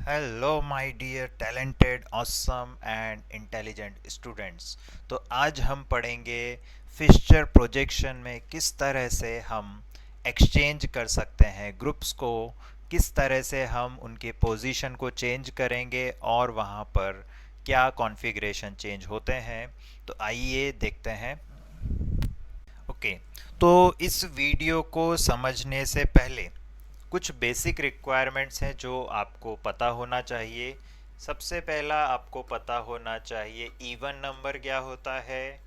Hello my dear talented awesome and intelligent students. तो आज हम पढ़ेंगे फिशर प्रोजेक्शन में किस तरह से हम एक्सचेंज कर सकते हैं ग्रुप्स को, किस तरह से हम उनके पोजीशन को चेंज करेंगे और वहाँ पर क्या कॉन्फ़िगरेशन चेंज होते हैं। तो आइए देखते हैं। ओके, तो इस वीडियो को समझने से पहले कुछ बेसिक रिक्वायरमेंट्स हैं जो आपको पता होना चाहिए। सबसे पहला आपको पता होना चाहिए इवन नंबर क्या होता है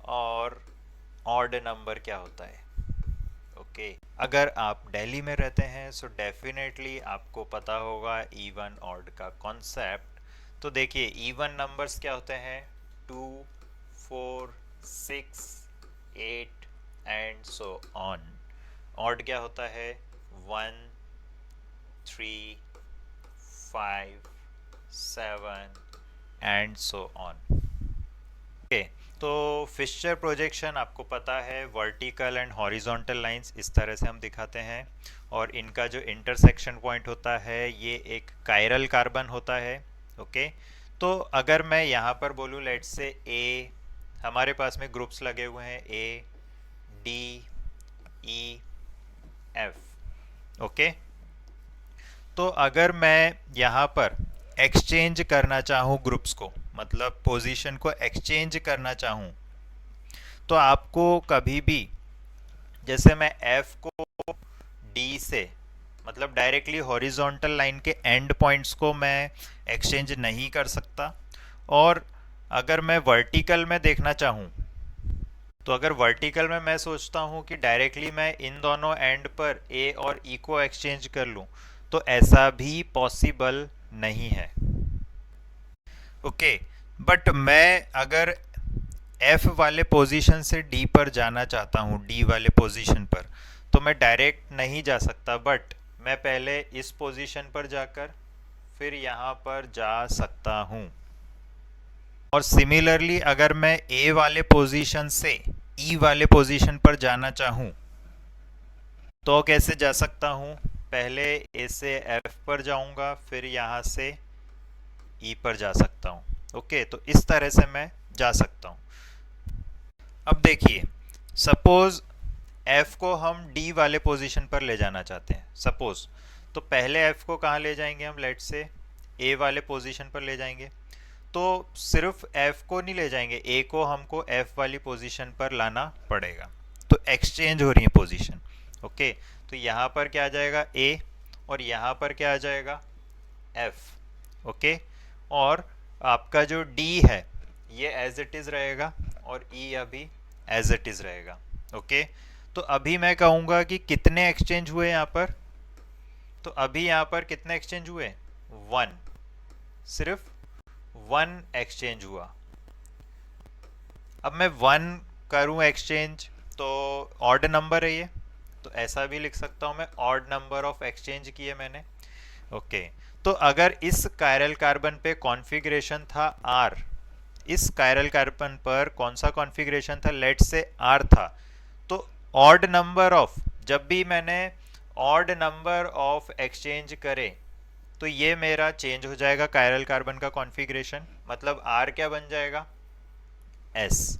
और ऑड नंबर क्या होता है। ओके, अगर आप दिल्ली में रहते हैं सो डेफिनेटली आपको पता होगा इवन ऑड का कॉन्सेप्ट। तो देखिए इवन नंबर्स क्या होते हैं, 2, 4, 6, 8 एंड सो ऑन। ऑड क्या होता है, 1, 3, 5, 7 एंड सो ऑन। ओके, तो फिशर प्रोजेक्शन आपको पता है वर्टिकल एंड हॉरिजॉन्टल लाइंस इस तरह से हम दिखाते हैं और इनका जो इंटरसेक्शन पॉइंट होता है ये एक कायरल कार्बन होता है। ओके, तो अगर मैं यहाँ पर बोलूँ लेट्स से ए, हमारे पास में ग्रुप्स लगे हुए हैं A, D, E, F। Okay, तो अगर मैं यहाँ पर एक्सचेंज करना चाहूँ ग्रुप्स को, मतलब पोजीशन को एक्सचेंज करना चाहूँ, तो आपको कभी भी, जैसे मैं F को D से, मतलब डायरेक्टली हॉरिजॉन्टल लाइन के एंड पॉइंट्स को मैं एक्सचेंज नहीं कर सकता। और अगर मैं वर्टिकल में देखना चाहूँ, तो अगर वर्टिकल में मैं सोचता हूँ कि डायरेक्टली मैं इन दोनों एंड पर ए और ई को एक्सचेंज कर लूँ, तो ऐसा भी पॉसिबल नहीं है। ओके, बट मैं अगर एफ वाले पोजीशन से डी पर जाना चाहता हूँ, डी वाले पोजीशन पर, तो मैं डायरेक्ट नहीं जा सकता, बट मैं पहले इस पोजीशन पर जाकर फिर यहाँ पर जा सकता हूँ। और सिमिलरली अगर मैं ए वाले पोजीशन से ई वाले पोजीशन पर जाना चाहूँ तो कैसे जा सकता हूँ, पहले ए से एफ पर जाऊँगा फिर यहाँ से ई पर जा सकता हूँ। ओके, तो इस तरह से मैं जा सकता हूँ। अब देखिए, सपोज एफ को हम डी वाले पोजीशन पर ले जाना चाहते हैं सपोज, तो पहले एफ को कहाँ ले जाएंगे हम, लेट से ए वाले पोजीशन पर ले जाएंगे। तो सिर्फ एफ को नहीं ले जाएंगे, ए को हमको एफ वाली पोजीशन पर लाना पड़ेगा। तो एक्सचेंज हो रही है पोजीशन। ओके, तो यहाँ पर क्या आ जाएगा ए और यहाँ पर क्या आ जाएगा एफ। ओके, और आपका जो डी है ये एज इट इज़ रहेगा और ई अभी एज इट इज़ रहेगा। ओके, तो अभी मैं कहूँगा कि कितने एक्सचेंज हुए यहाँ पर, तो अभी यहाँ पर कितने एक्सचेंज हुए, 1, सिर्फ 1 एक्सचेंज हुआ। अब मैं 1 करूँ एक्सचेंज तो ऑड नंबर है ये, तो ऐसा भी लिख सकता हूँ मैं, ऑड नंबर ऑफ एक्सचेंज किए मैंने। ओके, तो अगर इस कायरल कार्बन पे कॉन्फ़िगरेशन था आर, इस कायरल कार्बन पर कौन सा कॉन्फ़िगरेशन था, लेट से आर था, तो ऑड नंबर ऑफ, जब भी मैंने ऑड नंबर ऑफ एक्सचेंज करे तो ये मेरा चेंज हो जाएगा कायरल कार्बन का कॉन्फ़िगरेशन, मतलब आर क्या बन जाएगा, एस।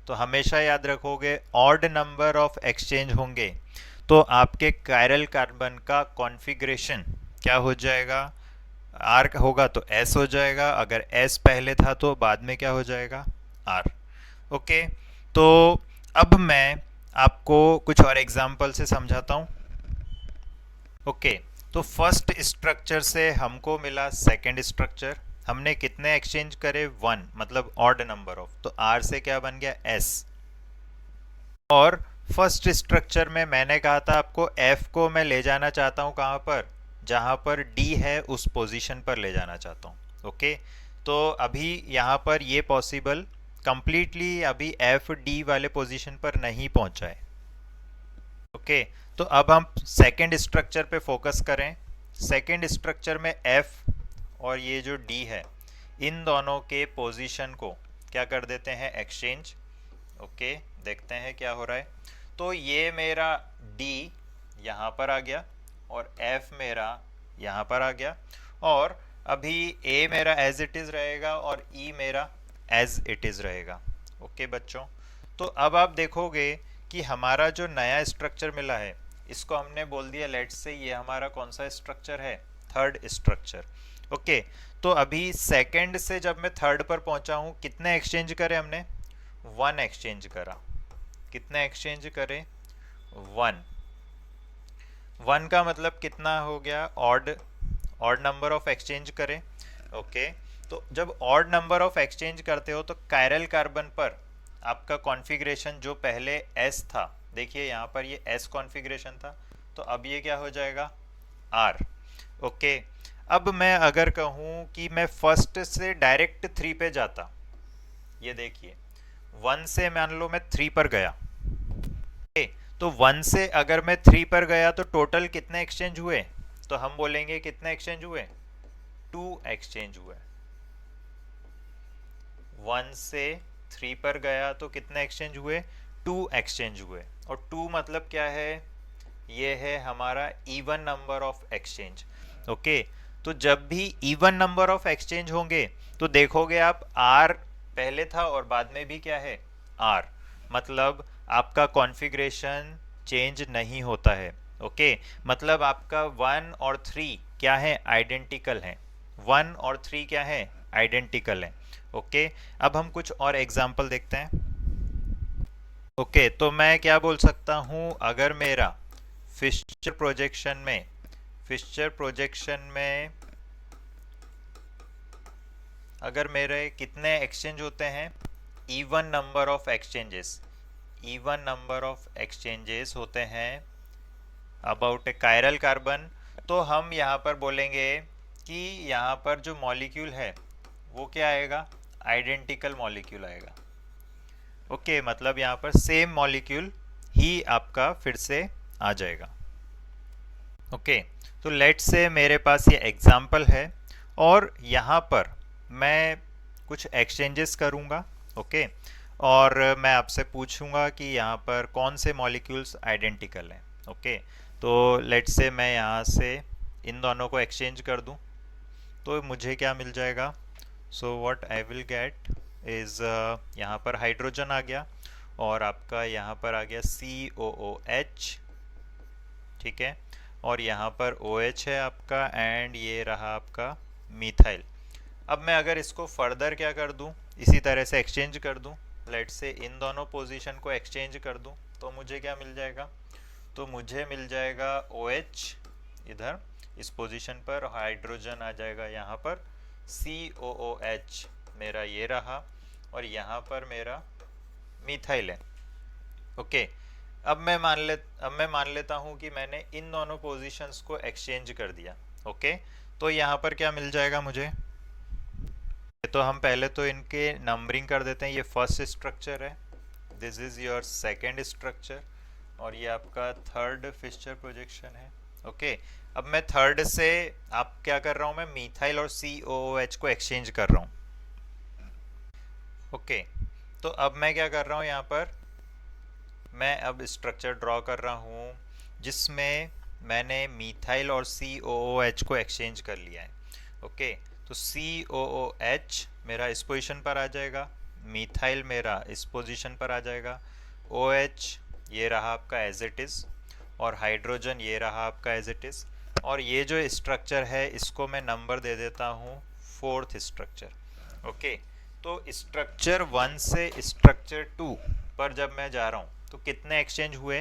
तो हमेशा याद रखोगे ऑड नंबर ऑफ एक्सचेंज होंगे तो आपके कायरल कार्बन का कॉन्फ़िगरेशन क्या हो जाएगा, आर होगा तो एस हो जाएगा, अगर एस पहले था तो बाद में क्या हो जाएगा, आर। ओके, तो अब मैं आपको कुछ और एग्जांपल से समझाता हूँ। ओके, तो फर्स्ट स्ट्रक्चर से हमको मिला सेकंड स्ट्रक्चर, हमने कितने एक्सचेंज करे, 1, मतलब ऑड नंबर ऑफ, तो आर से क्या बन गया, एस। और फर्स्ट स्ट्रक्चर में मैंने कहा था आपको एफ को मैं ले जाना चाहता हूँ कहाँ पर, जहाँ पर डी है उस पोजीशन पर ले जाना चाहता हूँ। ओके, तो अभी यहाँ पर ये पॉसिबल कंप्लीटली अभी एफ डी वाले पोजीशन पर नहीं पहुँचा है। ओके, तो अब हम सेकंड स्ट्रक्चर पे फोकस करें। सेकंड स्ट्रक्चर में एफ और ये जो डी है इन दोनों के पोजीशन को क्या कर देते हैं, एक्सचेंज। ओके, देखते हैं क्या हो रहा है। तो ये मेरा डी यहाँ पर आ गया और एफ मेरा यहाँ पर आ गया, और अभी ए मेरा एज इट इज़ रहेगा और ई मेरा एज इट इज़ रहेगा। ओके बच्चों, तो अब आप देखोगे कि हमारा जो नया स्ट्रक्चर मिला है इसको हमने बोल दिया लेट्स से ये हमारा कौन सा स्ट्रक्चर है, थर्ड स्ट्रक्चर। ओके, तो अभी सेकंड से जब मैं थर्ड पर पहुंचा हूं, कितने एक्सचेंज करे हमने, वन एक्सचेंज करा। कितने एक्सचेंज करे, वन। वन का मतलब कितना हो गया, odd, odd number of exchange करें। ओके, तो जब ऑड नंबर ऑफ एक्सचेंज करते हो तो कायरल कार्बन पर आपका कॉन्फ़िगरेशन जो पहले एस था, देखिए यहाँ पर ये एस कॉन्फ़िगरेशन था, तो अब ये क्या हो जाएगा, आर। ओके, अब मैं अगर कहूँ कि मैं फर्स्ट से डायरेक्ट थ्री पे जाता, ये देखिए वन से मान लो मैं थ्री पर गया। तो वन से अगर मैं थ्री पर गया तो टोटल कितने एक्सचेंज हुए, तो हम बोलेंगे कितने एक्सचेंज हुए, टू एक्सचेंज हुए। वन से थ्री पर गया तो कितने एक्सचेंज हुए, टू एक्सचेंज हुए। और टू मतलब क्या है, ये है हमारा even number of exchange. Okay, तो जब भी इवन नंबर ऑफ एक्सचेंज होंगे तो देखोगे आप आर पहले था और बाद में भी क्या है, आर, मतलब आपका कॉन्फ़िगरेशन चेंज नहीं होता है। ओके, मतलब आपका वन और थ्री क्या है, आइडेंटिकल हैं। वन और थ्री क्या है, आइडेंटिकल हैं। ओके, अब हम कुछ और एग्जाम्पल देखते हैं। ओके, तो मैं क्या बोल सकता हूँ, अगर मेरा फिशर प्रोजेक्शन में, फिशर प्रोजेक्शन में अगर मेरे कितने एक्सचेंज होते हैं, even number of exchanges, even number of exchanges होते हैं अबाउट ए कायरल कार्बन, तो हम यहाँ पर बोलेंगे कि यहाँ पर जो मॉलिक्यूल है वो क्या आएगा, आइडेंटिकल मॉलिक्यूल आएगा। ओके, मतलब यहाँ पर सेम मॉलिक्यूल ही आपका फिर से आ जाएगा। ओके, तो लेट्स से मेरे पास ये एग्जाम्पल है और यहाँ पर मैं कुछ एक्सचेंजेस करूँगा। ओके, और मैं आपसे पूछूंगा कि यहाँ पर कौन से मॉलिक्यूल्स आइडेंटिकल हैं। ओके, तो लेट्स से मैं यहाँ से इन दोनों को एक्सचेंज कर दूँ तो मुझे क्या मिल जाएगा, so what I will get is, यहाँ पर हाइड्रोजन आ गया और आपका यहाँ पर आ गया COOH, ठीक है, और यहाँ पर OH है आपका, एंड ये रहा आपका मीथाइल। अब मैं अगर इसको फर्दर क्या कर दूं, इसी तरह से एक्सचेंज कर दूं, लेट से इन दोनों पोजीशन को एक्सचेंज कर दूं, तो मुझे क्या मिल जाएगा, तो मुझे मिल जाएगा OH इधर इस पोजीशन पर, हाइड्रोजन आ जाएगा यहाँ पर, COOH मेरा ये रहा, और यहाँ पर मेरा मीथाइल है। ओके, अब मैं मान लेता हूँ कि मैंने इन दोनों पोजीशंस को एक्सचेंज कर दिया। ओके, तो यहाँ पर क्या मिल जाएगा मुझे, तो हम पहले तो इनके नंबरिंग कर देते हैं। ये फर्स्ट स्ट्रक्चर है, this is your second structure, और ये आपका थर्ड फिशर प्रोजेक्शन है। ओके, अब मैं थर्ड से आप क्या कर रहा हूँ, मैं मीथाइल और COOH को एक्सचेंज कर रहा हूँ। ओके, तो अब मैं क्या कर रहा हूँ, यहाँ पर मैं अब स्ट्रक्चर ड्रॉ कर रहा हूँ जिसमें मैंने मीथाइल और COOH को एक्सचेंज कर लिया है। ओके, तो COOH मेरा इस पोजीशन पर आ जाएगा, मीथाइल मेरा इस पोजीशन पर आ जाएगा, OH ये रहा आपका एज इट इज़, और हाइड्रोजन ये रहा आपका एज इट इज़, और ये जो स्ट्रक्चर है इसको मैं नंबर दे देता हूँ फोर्थ स्ट्रक्चर। ओके, तो स्ट्रक्चर वन से स्ट्रक्चर टू पर जब मैं जा रहा हूँ तो कितने एक्सचेंज हुए,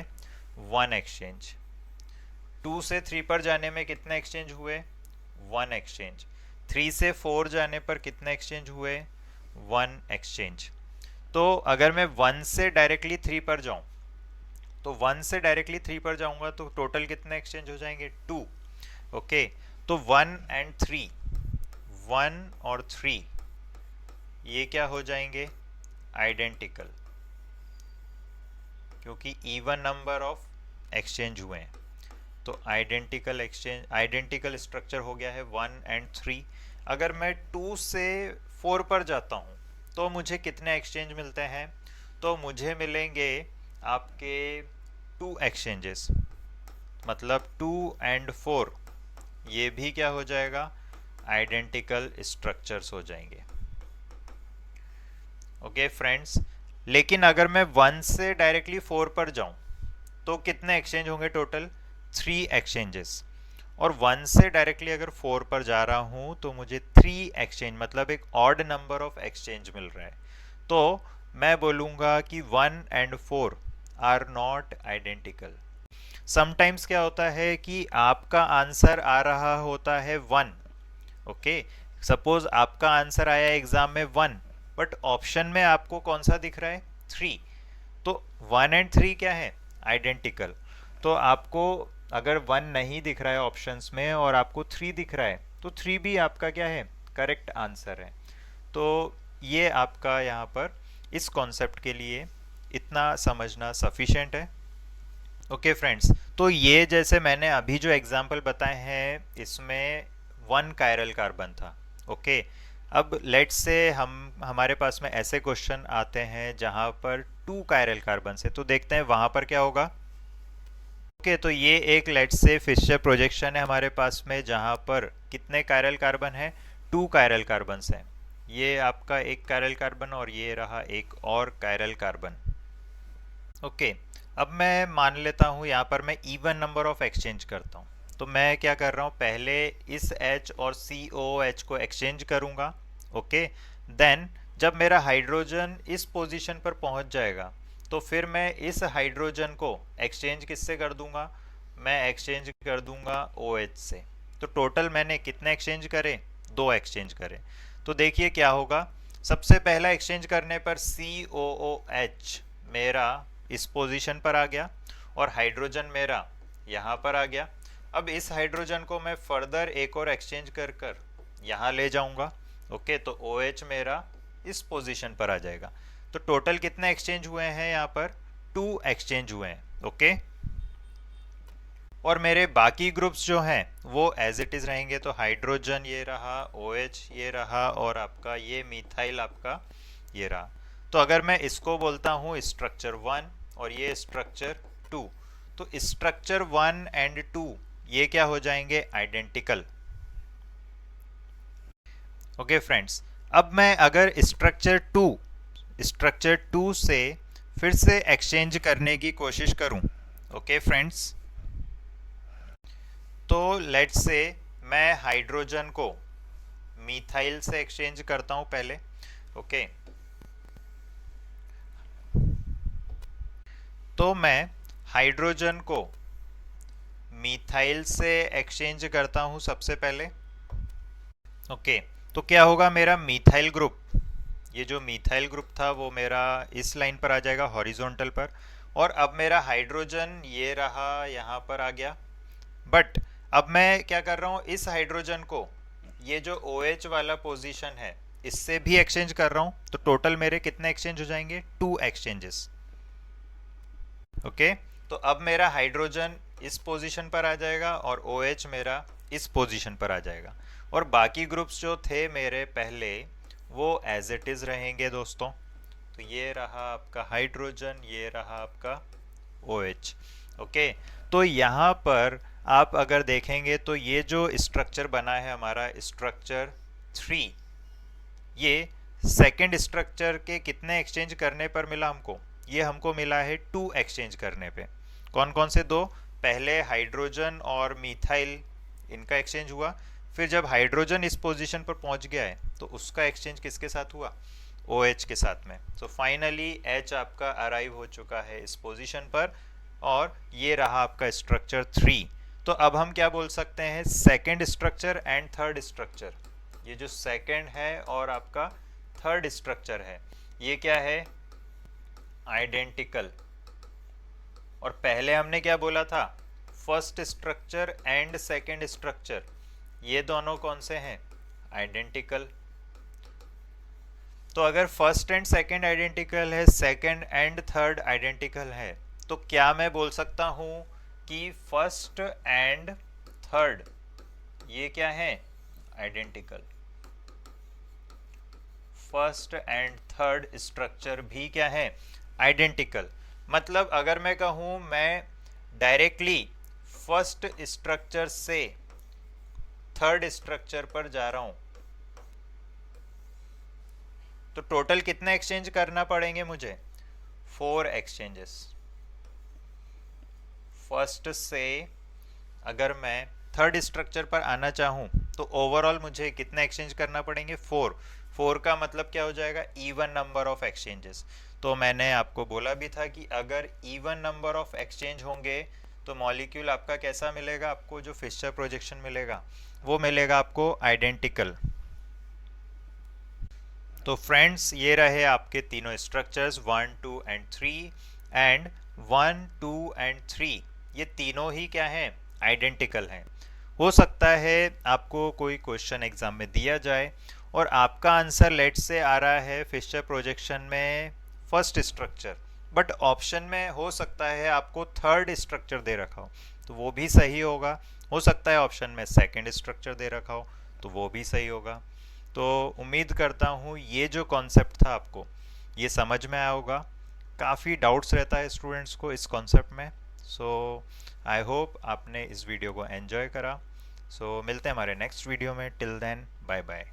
वन एक्सचेंज। टू से थ्री पर जाने में कितने एक्सचेंज हुए, वन एक्सचेंज। थ्री से फोर जाने पर कितने एक्सचेंज हुए, वन एक्सचेंज। तो अगर मैं वन से डायरेक्टली थ्री पर जाऊं, तो वन से डायरेक्टली थ्री पर जाऊंगा तो टोटल कितने एक्सचेंज हो जाएंगे, टू। ओके, तो वन एंड थ्री, वन और थ्री ये क्या हो जाएंगे, आइडेंटिकल, क्योंकि इवन नंबर ऑफ एक्सचेंज हुए हैं। तो आइडेंटिकल एक्सचेंज, आइडेंटिकल स्ट्रक्चर हो गया है वन एंड थ्री। अगर मैं टू से फोर पर जाता हूँ तो मुझे कितने एक्सचेंज मिलते हैं, तो मुझे मिलेंगे आपके टू एक्सचेंजेस, मतलब टू एंड फोर ये भी क्या हो जाएगा, आइडेंटिकल स्ट्रक्चर्स हो जाएंगे। ओके फ्रेंड्स, लेकिन अगर मैं 1 से डायरेक्टली 4 पर जाऊं तो कितने एक्सचेंज होंगे? Total 3 exchanges. और 1 से डायरेक्टली अगर 4 पर जा रहा हूं तो मुझे 3 एक्सचेंज, मतलब एक ऑड नंबर ऑफ एक्सचेंज मिल रहा है। तो मैं बोलूंगा कि 1 and 4 are not identical. Sometimes क्या होता है कि आपका आंसर आ रहा होता है 1। ओके, सपोज आपका आंसर आया एग्जाम में 1, बट ऑप्शन में आपको कौन सा दिख रहा है? 3। तो 1 एंड 3 क्या है? आइडेंटिकल। तो आपको अगर 1 नहीं दिख रहा है ऑप्शंस में और आपको 3 दिख रहा है तो 3 भी आपका क्या है? करेक्ट आंसर है। तो ये आपका यहाँ पर इस कॉन्सेप्ट के लिए इतना समझना सफिशिएंट है। ओके फ्रेंड्स, तो ये जैसे मैंने अभी जो एग्जांपल बताए हैं इसमें 1 कायरल कार्बन था। ओके, अब लेट्स से हमारे पास में ऐसे क्वेश्चन आते हैं जहां पर 2 कायरल कार्बन से, तो देखते हैं वहां पर क्या होगा। ओके, तो ये एक लेट्स से फिशर प्रोजेक्शन है हमारे पास में जहां पर कितने कायरल कार्बन है? 2 कायरल कार्बन है। ये आपका एक कायरल कार्बन और ये रहा एक और कायरल कार्बन। ओके, अब मैं मान लेता हूँ यहाँ पर मैं इवन नंबर ऑफ एक्सचेंज करता हूँ। तो मैं क्या कर रहा हूँ, पहले इस H और COOH को एक्सचेंज करूँगा। ओके, देन जब मेरा हाइड्रोजन इस पोजीशन पर पहुँच जाएगा तो फिर मैं इस हाइड्रोजन को एक्सचेंज किससे कर दूंगा? मैं एक्सचेंज कर दूंगा OH से। तो टोटल मैंने कितने एक्सचेंज करे? 2 एक्सचेंज करे। तो देखिए क्या होगा, सबसे पहला एक्सचेंज करने पर COOH मेरा इस पोजीशन पर आ गया और हाइड्रोजन मेरा यहाँ पर आ गया। अब इस हाइड्रोजन को मैं फर्दर एक और एक्सचेंज कर कर यहाँ ले जाऊंगा। ओके, तो OH मेरा इस पोजीशन पर आ जाएगा। तो टोटल कितने एक्सचेंज हुए हैं? यहाँ पर 2 एक्सचेंज हुए हैं। ओके, और मेरे बाकी ग्रुप्स जो हैं वो एज इट इज रहेंगे। तो हाइड्रोजन ये रहा, OH ये रहा और आपका ये मिथाइल आपका ये रहा। तो अगर मैं इसको बोलता हूँ स्ट्रक्चर 1 और ये स्ट्रक्चर 2, तो स्ट्रक्चर 1 एंड 2 ये क्या हो जाएंगे? आइडेंटिकल। ओके फ्रेंड्स, अब मैं अगर स्ट्रक्चर 2 से फिर से एक्सचेंज करने की कोशिश करूं। ओके फ्रेंड्स, तो लेट्स से मैं हाइड्रोजन को मिथाइल से एक्सचेंज करता हूं पहले। ओके, तो मैं हाइड्रोजन को मिथाइल से एक्सचेंज करता हूं सबसे पहले। ओके, तो क्या होगा, मेरा मिथाइल ग्रुप, ये जो मिथाइल ग्रुप था वो मेरा इस लाइन पर आ जाएगा हॉरिजॉन्टल पर। और अब मेरा हाइड्रोजन ये रहा यहाँ पर आ गया। बट अब मैं क्या कर रहा हूँ, इस हाइड्रोजन को ये जो OH वाला पोजीशन है इससे भी एक्सचेंज कर रहा हूँ। तो टोटल मेरे कितने एक्सचेंज हो जाएंगे? 2 एक्सचेंजेस। ओके, तो अब मेरा हाइड्रोजन इस पोजीशन पर आ जाएगा और OH मेरा इस पोजीशन पर आ जाएगा। और बाकी ग्रुप्स जो थे मेरे पहले वो एज इट इज रहेंगे दोस्तों। तो ये रहा आपका हाइड्रोजन, ये रहा आपका OH। ओके, तो यहाँ पर आप अगर देखेंगे तो ये जो स्ट्रक्चर बना है हमारा स्ट्रक्चर 3, ये सेकंड स्ट्रक्चर के कितने एक्सचेंज करने पर मिला हमको? ये हमको मिला है 2 एक्सचेंज करने पे। कौन कौन से 2? पहले हाइड्रोजन और मिथाइल, इनका एक्सचेंज हुआ। फिर जब हाइड्रोजन इस पोजीशन पर पहुंच गया है तो उसका एक्सचेंज किसके साथ हुआ? OH के साथ में। सो फाइनली H आपका अराइव हो चुका है इस पोजीशन पर और ये रहा आपका स्ट्रक्चर 3। तो अब हम क्या बोल सकते हैं? Second structure and third structure, ये जो सेकंड है और आपका थर्ड स्ट्रक्चर है ये क्या है? आइडेंटिकल। और पहले हमने क्या बोला था? First structure and second structure, ये दोनों कौन से हैं? आइडेंटिकल। तो अगर फर्स्ट एंड सेकंड आइडेंटिकल है, सेकंड एंड थर्ड आइडेंटिकल है, तो क्या मैं बोल सकता हूं कि फर्स्ट एंड थर्ड ये क्या है? Identical. First and third structure भी क्या है? आइडेंटिकल। मतलब अगर मैं कहूं मैं डायरेक्टली फर्स्ट स्ट्रक्चर से थर्ड स्ट्रक्चर पर जा रहा हूं, तो टोटल कितने एक्सचेंज करना पड़ेंगे मुझे? 4 एक्सचेंजेस। फर्स्ट से अगर मैं थर्ड स्ट्रक्चर पर आना चाहूँ तो ओवरऑल मुझे कितने एक्सचेंज करना पड़ेंगे? 4। 4 का मतलब क्या हो जाएगा? Even number of exchanges. तो मैंने आपको बोला भी था कि अगर इवन नंबर ऑफ एक्सचेंज होंगे तो मॉलिक्यूल आपका कैसा मिलेगा? आपको जो फिशर प्रोजेक्शन मिलेगा वो मिलेगा आपको आइडेंटिकल। तो फ्रेंड्स, ये रहे आपके तीनों स्ट्रक्चर्स 1, 2 एंड 3, एंड 1, 2 एंड 3 ये तीनों ही क्या हैं? आइडेंटिकल हैं। हो सकता है आपको कोई क्वेश्चन एग्जाम में दिया जाए और आपका आंसर लेट से आ रहा है फिशर प्रोजेक्शन में फर्स्ट स्ट्रक्चर, बट ऑप्शन में हो सकता है आपको थर्ड स्ट्रक्चर दे रखा हो, तो वो भी सही होगा। हो सकता है ऑप्शन में सेकंड स्ट्रक्चर दे रखा हो, तो वो भी सही होगा। तो उम्मीद करता हूँ ये जो कॉन्सेप्ट था आपको ये समझ में आया होगा। काफ़ी डाउट्स रहता है स्टूडेंट्स को इस कॉन्सेप्ट में। सो आई होप आपने इस वीडियो को एंजॉय करा। सो मिलते हैं हमारे नेक्स्ट वीडियो में। Till then, bye bye.